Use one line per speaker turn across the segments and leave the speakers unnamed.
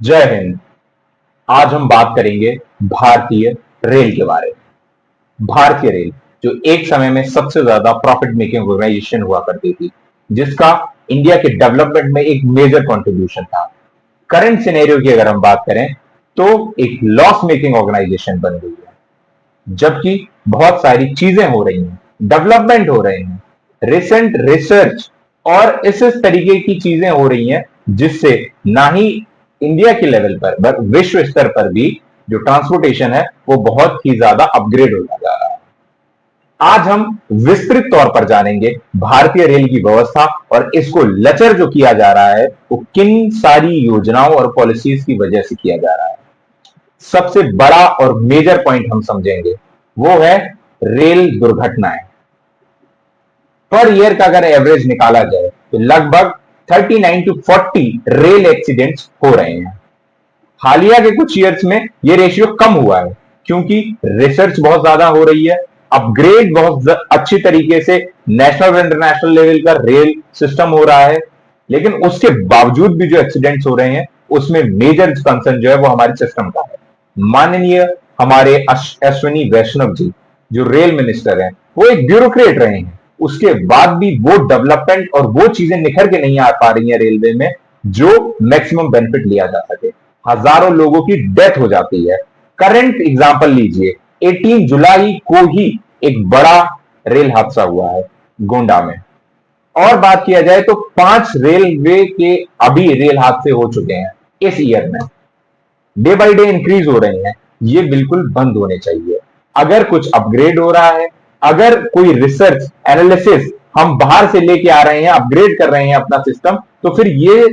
जय हिंद। आज हम बात करेंगे भारतीय रेल के बारे में। भारतीय रेल जो एक समय में सबसे ज्यादा प्रॉफिट मेकिंग ऑर्गेनाइजेशन हुआ करती थी, जिसका इंडिया के डेवलपमेंट में एक मेजर कंट्रीब्यूशन था। करंट सिनेरियो की अगर हम बात करें तो एक लॉस मेकिंग ऑर्गेनाइजेशन बन गई है, जबकि बहुत सारी चीजें हो रही हैं, डेवलपमेंट हो रहे हैं, रिसेंट रिसर्च और इस तरीके की चीजें हो रही हैं, जिससे ना ही इंडिया के लेवल पर विश्व स्तर पर भी जो ट्रांसपोर्टेशन है वो बहुत ही ज्यादा अपग्रेड होता जा रहा है। आज हम विस्तृत तौर पर जानेंगे भारतीय रेल की व्यवस्था और इसको लचर जो किया जा रहा है वो किन सारी योजनाओं और पॉलिसीज की वजह से किया जा रहा है। सबसे बड़ा और मेजर पॉइंट हम समझेंगे वो है रेल दुर्घटनाएं। पर ईयर का अगर एवरेज निकाला जाए तो लगभग 39 टू 40 रेल एक्सीडेंट्स हो रहे हैं। हालिया के कुछ ईयर्स में ये रेशियो कम हुआ है, क्योंकि रिसर्च बहुत ज्यादा हो रही है, अपग्रेड बहुत अच्छी तरीके से नेशनल और इंटरनेशनल लेवल का रेल सिस्टम हो रहा है। लेकिन उसके बावजूद भी जो एक्सीडेंट्स हो रहे हैं उसमें मेजर कंसर्न जो है वो हमारे सिस्टम का है। माननीय हमारे अश्विनी वैष्णव जी जो रेल मिनिस्टर हैं, वो एक ब्यूरोक्रेट रहे हैं, उसके बाद भी वो डेवलपमेंट और वो चीजें निखर के नहीं आ पा रही है रेलवे में जो मैक्सिमम बेनिफिट लिया जा सके। हजारों लोगों की डेथ हो जाती है। करंट एग्जांपल लीजिए, 18 जुलाई को ही एक बड़ा रेल हादसा हुआ है गोंडा में। और बात किया जाए तो 5 रेलवे के अभी रेल हादसे हो चुके हैं इस ईयर में। डे बाय डे इंक्रीज हो रहे हैं, ये बिल्कुल बंद होने चाहिए। अगर कुछ अपग्रेड हो रहा है, अगर कोई रिसर्च एनालिसिस हम बाहर से लेके आ रहे हैं, अपग्रेड कर रहे हैं अपना सिस्टम, तो फिर ये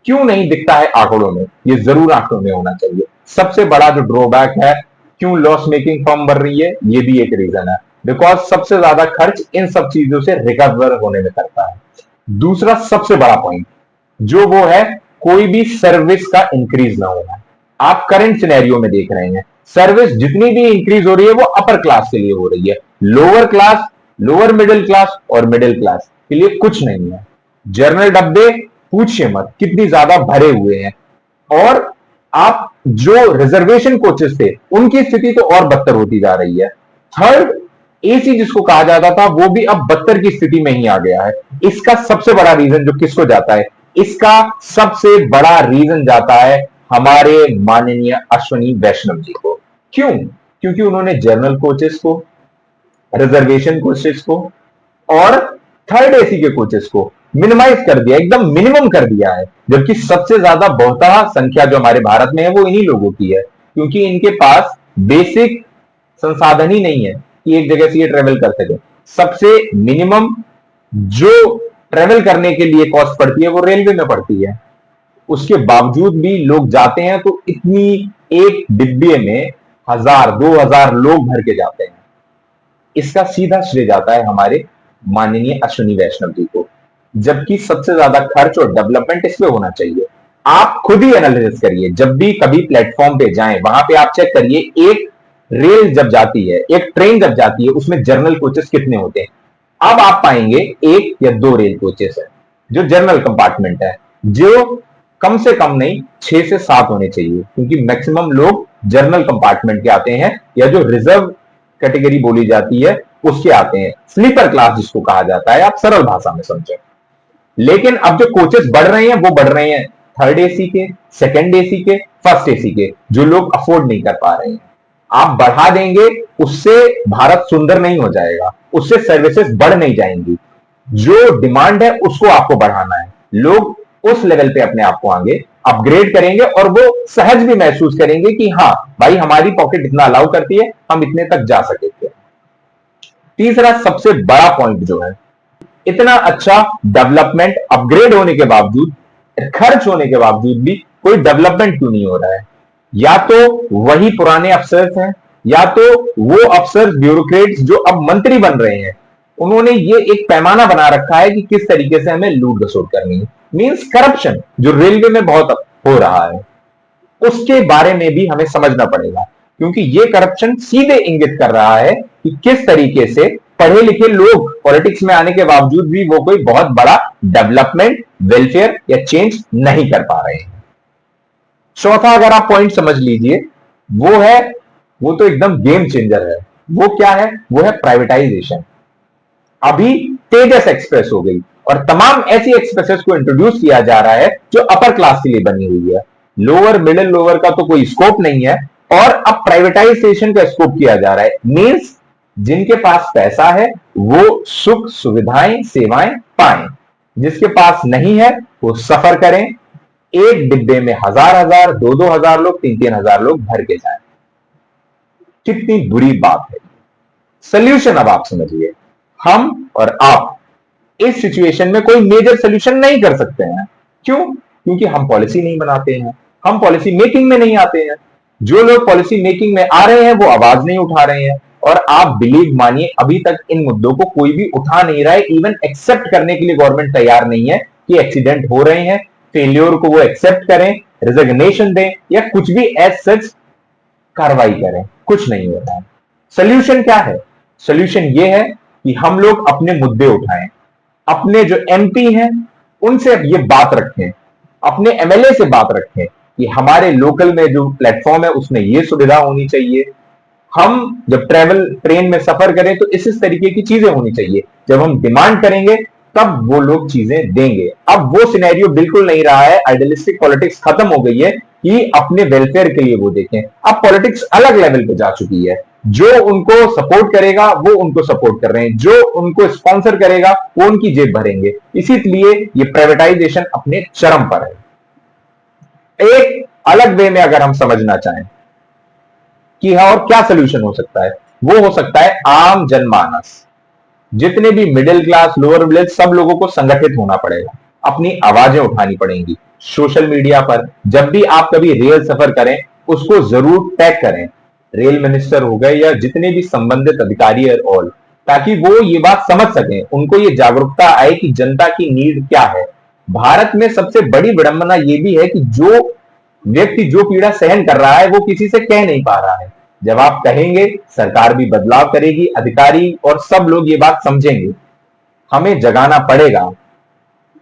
क्यों नहीं दिखता है आंकड़ों में? ये जरूर आंकड़ों में होना चाहिए। सबसे बड़ा जो ड्रॉबैक है, क्यों लॉस मेकिंग फर्म बन रही है, ये भी एक रीजन है। बिकॉज सबसे ज्यादा खर्च इन सब चीजों से रिकवर होने में करता है। दूसरा सबसे बड़ा पॉइंट जो वो है, कोई भी सर्विस का इंक्रीज ना होना। आप करंट सिनेरियो में देख रहे हैं, सर्विस जितनी भी इंक्रीज हो रही है वो अपर क्लास के लिए हो रही है। Lower class, lower middle class और मिडिल क्लास के लिए कुछ नहीं है। जर्नल डब्बे पूछिए मत कितनी ज्यादा भरे हुए हैं। और आप जो रिजर्वेशन कोचेस थे उनकी स्थिति तो और बदतर होती जा रही है। थर्ड एसी जिसको कहा जाता था वो भी अब बदतर की स्थिति में ही आ गया है। इसका सबसे बड़ा रीजन जो किसको जाता है? इसका सबसे बड़ा रीजन जाता है हमारे माननीय अश्विनी वैष्णव जी को। क्यों? क्योंकि उन्होंने जनरल कोचेस को, रिजर्वेशन कोचेस को और थर्ड एसी के कोचेस को मिनिमाइज कर दिया, एकदम मिनिमम कर दिया है। जबकि सबसे ज्यादा बहुतायत संख्या जो हमारे भारत में है वो इन्हीं लोगों की है, क्योंकि इनके पास बेसिक संसाधन ही नहीं है कि एक जगह से ये ट्रेवल कर सके। सबसे मिनिमम जो ट्रेवल करने के लिए कॉस्ट पड़ती है वो रेलवे में पड़ती है। उसके बावजूद भी लोग जाते हैं तो इतनी एक डिब्बे में 1000 2000 लोग भर के जाते हैं। इसका सीधा श्रेय जाता है हमारे माननीय अश्विनी वैष्णव जी को। जबकि सबसे ज्यादा खर्च और डेवलपमेंट इसमें होना चाहिए। आप खुद ही एनालिसिस करिए, जब भी कभी प्लेटफॉर्म पे जाएं वहां पे आप चेक करिए, एक रेल जब जाती है, एक ट्रेन जब जाती है, उसमें जनरल कोचेस कितने होते हैं? अब आप पाएंगे 1 या 2 रेल कोचेस है जो जनरल कंपार्टमेंट है, जो कम से कम नहीं 6 से 7 होने चाहिए, क्योंकि मैक्सिमम लोग जनरल कंपार्टमेंट के आते हैं या जो रिजर्व कैटेगरी बोली जाती है उसके आते हैं, स्लीपर क्लास जिसको कहा जाता है, आप सरल भाषा में समझें। लेकिन अब जो कोचेस बढ़ रहे हैं वो बढ़ रहे हैं थर्ड एसी के, सेकंड एसी के, फर्स्ट एसी के, जो लोग अफोर्ड नहीं कर पा रहे हैं। आप बढ़ा देंगे, उससे भारत सुंदर नहीं हो जाएगा, उससे सर्विसेज बढ़ नहीं जाएंगी। जो डिमांड है उसको आपको बढ़ाना है। लोग उस लेवल पे अपने आप को आगे अपग्रेड करेंगे और वो सहज भी महसूस करेंगे कि हाँ भाई, हमारी पॉकेट इतना अलाउ करती है, हम इतने तक जा सकेंगे। तीसरा सबसे बड़ा पॉइंट जो है, इतना अच्छा डेवलपमेंट अपग्रेड होने के बावजूद, खर्च होने के बावजूद भी कोई डेवलपमेंट क्यों नहीं हो रहा है? या तो वही पुराने अफसर्स हैं, या तो वो अफसर ब्यूरोक्रेट्स जो अब मंत्री बन रहे हैं, उन्होंने ये एक पैमाना बना रखा है कि किस तरीके से हमें लूट खसोट करनी है। मींस करप्शन जो रेलवे में बहुत हो रहा है, उसके बारे में भी हमें समझना पड़ेगा, क्योंकि ये करप्शन सीधे इंगित कर रहा है कि किस तरीके से पढ़े लिखे लोग पॉलिटिक्स में आने के बावजूद भी वो कोई बहुत बड़ा डेवलपमेंट, वेलफेयर या चेंज नहीं कर पा रहे हैं। चौथा अगर आप पॉइंट समझ लीजिए, वो तो एकदम गेम चेंजर है। वो क्या है? वो है प्राइवेटाइजेशन। अभी तेजस एक्सप्रेस हो गई और तमाम ऐसी एक्सप्रेसेस को इंट्रोड्यूस किया जा रहा है जो अपर क्लास के लिए बनी हुई है। लोअर मिडिल लोअर का तो कोई स्कोप नहीं है और अब प्राइवेटाइजेशन का स्कोप किया जा रहा है। मींस जिनके पास पैसा है वो सुख सुविधाएं सेवाएं पाएं, जिसके पास नहीं है वो सफर करें। एक डिब्बे में हजार हजार, दो दो हजार लोग, तीन तीन हजार लोग भर के जाएं। कितनी बुरी बात है। सोल्यूशन अब आप समझिए। हम और आप इस सिचुएशन में कोई मेजर सोल्यूशन नहीं कर सकते हैं। क्यों? क्योंकि हम पॉलिसी नहीं बनाते हैं, हम पॉलिसी मेकिंग में नहीं आते हैं। जो लोग पॉलिसी मेकिंग में आ रहे हैं वो आवाज नहीं उठा रहे हैं। और आप बिलीव मानिए, अभी तक इन मुद्दों को कोई भी उठा नहीं रहा है। इवन एक्सेप्ट करने के लिए गवर्नमेंट तैयार नहीं है कि एक्सीडेंट हो रहे हैं। फेल्योर को वो एक्सेप्ट करें, रिजिग्नेशन दें या कुछ भी एज सच कार्रवाई करें। कुछ नहीं हो रहा है। सोल्यूशन क्या है? सोल्यूशन ये है कि हम लोग अपने मुद्दे उठाएं, अपने जो एमपी हैं उनसे ये बात रखें, अपने एमएलए से बात रखें कि हमारे लोकल में जो प्लेटफॉर्म है उसमें ये सुविधा होनी चाहिए। हम जब ट्रेवल ट्रेन में सफर करें तो इस तरीके की चीजें होनी चाहिए। जब हम डिमांड करेंगे तब वो लोग चीजें देंगे। अब वो सिनेरियो बिल्कुल नहीं रहा है। आइडियलिस्टिक पॉलिटिक्स खत्म हो गई है कि अपने वेलफेयर के लिए वो देखें। अब पॉलिटिक्स अलग लेवल पे जा चुकी है। जो उनको सपोर्ट करेगा वो उनको सपोर्ट कर रहे हैं, जो उनको स्पॉन्सर करेगा वो उनकी जेब भरेंगे। इसीलिए ये प्राइवेटाइजेशन अपने चरम पर है। एक अलग वे में अगर हम समझना चाहें कि हाँ और क्या सोल्यूशन हो सकता है, वो हो सकता है आम जनमानस। जितने भी मिडिल क्लास लोअर मिडिल, सब लोगों को संगठित होना पड़ेगा, अपनी आवाजें उठानी पड़ेंगी सोशल मीडिया पर। जब भी आप कभी रेल सफर करें उसको जरूर टैग करें, रेल मिनिस्टर हो गए या जितने भी संबंधित अधिकारी और ऑल, ताकि वो ये बात समझ सकें, उनको ये जागरूकता आए कि जनता की नीड क्या है। भारत में सबसे बड़ी विडंबना ये भी है कि जो व्यक्ति जो पीड़ा सहन कर रहा है वो किसी से कह नहीं पा रहा है। जब आप कहेंगे सरकार भी बदलाव करेगी, अधिकारी और सब लोग ये बात समझेंगे। हमें जगाना पड़ेगा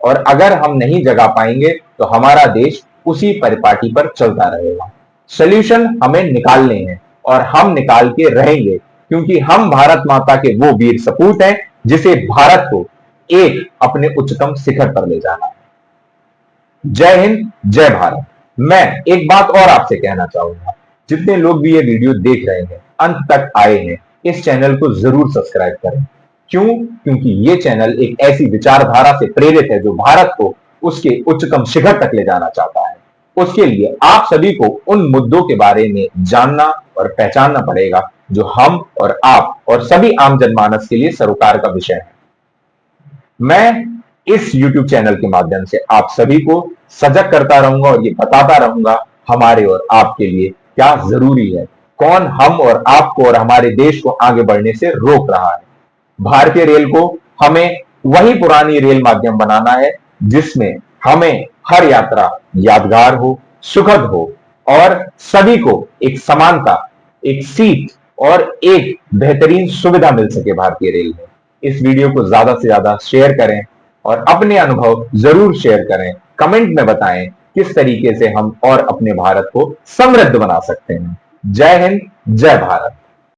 और अगर हम नहीं जगा पाएंगे तो हमारा देश उसी परिपाटी पर चलता रहेगा। सोल्यूशन हमें निकालने हैं और हम निकाल के रहेंगे, क्योंकि हम भारत माता के वो वीर सपूत हैं जिसे भारत को एक अपने उच्चतम शिखर पर ले जाना है। जय हिंद, जय भारत। मैं एक बात और आपसे कहना चाहूंगा, जितने लोग भी ये वीडियो देख रहे हैं, अंत तक आए हैं, इस चैनल को जरूर सब्सक्राइब करें। क्यों? क्योंकि ये चैनल एक ऐसी विचारधारा से प्रेरित है जो भारत को उसके उच्चतम शिखर तक ले जाना चाहता है। उसके लिए आप सभी को उन मुद्दों के बारे में जानना और पहचानना पड़ेगा जो हम और आप और सभी आम जनमानस के लिए सरोकार का विषय है। मैं इस YouTube चैनल के माध्यम से आप सभी को सजग करता रहूंगा और ये बताता रहूंगा हमारे और आपके लिए क्या जरूरी है, कौन हम और आपको और हमारे देश को आगे बढ़ने से रोक रहा है। भारतीय रेल को हमें वही पुरानी रेल माध्यम बनाना है जिसमें हमें हर यात्रा यादगार हो, सुखद हो और सभी को एक समानता, एक सीट और एक बेहतरीन सुविधा मिल सके भारतीय रेल में। इस वीडियो को ज्यादा से ज्यादा शेयर करें और अपने अनुभव जरूर शेयर करें। कमेंट में बताएं किस तरीके से हम और अपने भारत को समृद्ध बना सकते हैं। जय हिंद, जय भारत।